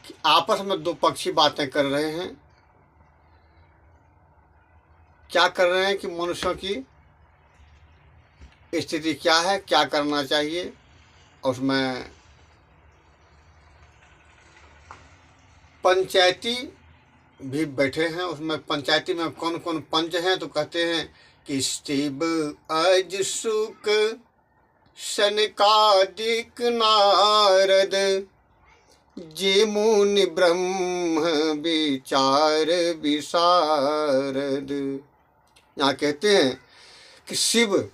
कि आपस में दो पक्षी बातें कर रहे हैं। क्या कर रहे हैं कि मनुष्यों की स्थिति क्या है, क्या करना चाहिए। और उसमें पंचायती भी बैठे हैं। उसमें पंचायती में कौन कौन पंच हैं, तो कहते हैं कि शिव अज सुक सनकादिक नारद जे मुनि ब्रह्म विचार विशारद। यहाँ कहते हैं कि शिव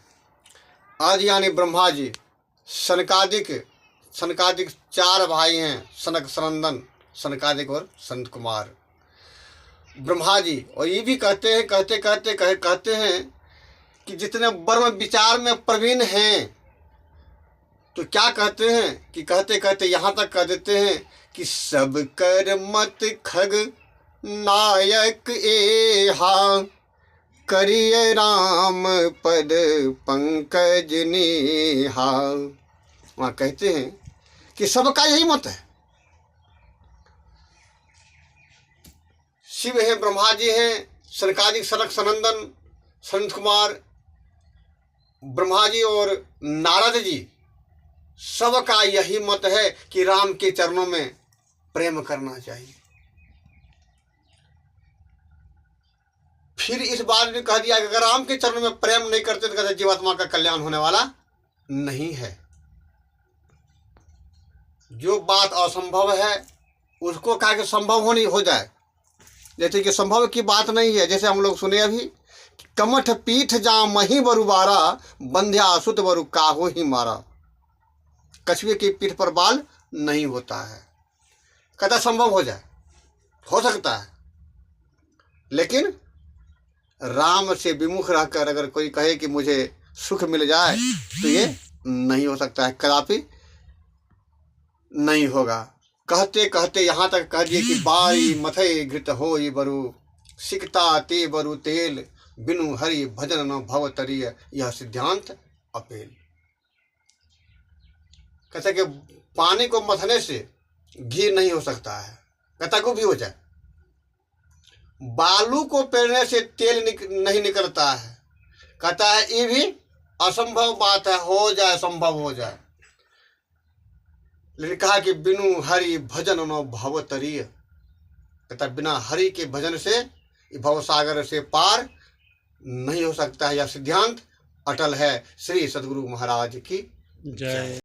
आदि यानी ब्रह्मा जी, सनकादिक सनकादिक चार भाई हैं, सनक सनंदन, सनकादिक और संत कुमार, ब्रह्मा जी। और ये भी कहते हैं कहते हैं कि जितने ब्रह्म विचार में प्रवीण हैं, तो क्या कहते हैं कि कहते कहते यहाँ तक कह देते हैं कि सब कर मत खग नायक एहा करिय राम पद पंकज नेहा। वहाँ कहते हैं कि सबका यही मत है। शिव हैं, ब्रह्मा जी हैं, सनकादिक सनक सनंदन, संत कुमार, ब्रह्मा जी और नारद जी, सबका यही मत है कि राम के चरणों में प्रेम करना चाहिए। फिर इस बात में कह दिया कि अगर राम के चरणों में प्रेम नहीं करते तो कहते जीवात्मा का कल्याण होने वाला नहीं है। जो बात असंभव है उसको कहा कि संभव हो जाए। जैसे कि संभव की बात नहीं है। जैसे हम लोग सुने अभी, कमठ पीठ जा मही बरु बारा बंध्या सुत बरु काहो ही मारा। कछुए की पीठ पर बाल नहीं होता है। कहता संभव हो जाए, हो सकता है, लेकिन राम से विमुख रहकर अगर कोई कहे कि मुझे सुख मिल जाए तो ये नहीं हो सकता है, कदापि नहीं होगा। कहते कहते यहाँ तक कह दिए कि बारी मथे घृत हो ये बरु सिकता ते बरु तेल बिनु हरि भजन न भव तरिय यह सिद्धांत अपेल। कहते कि पानी को मथने से घी नहीं हो सकता है, कहता को भी हो जाए। बालू को पेरने से तेल नहीं निकलता है, कहता है ये भी असंभव बात है, हो जाए, संभव हो जाए। लेकिन कहा कि बिनु हरि भजन न भव तरिय, कहता बिना हरि के भजन से भव सागर से पार नहीं हो सकता है। यह सिद्धांत अटल है। श्री सद्गुरु महाराज की जय।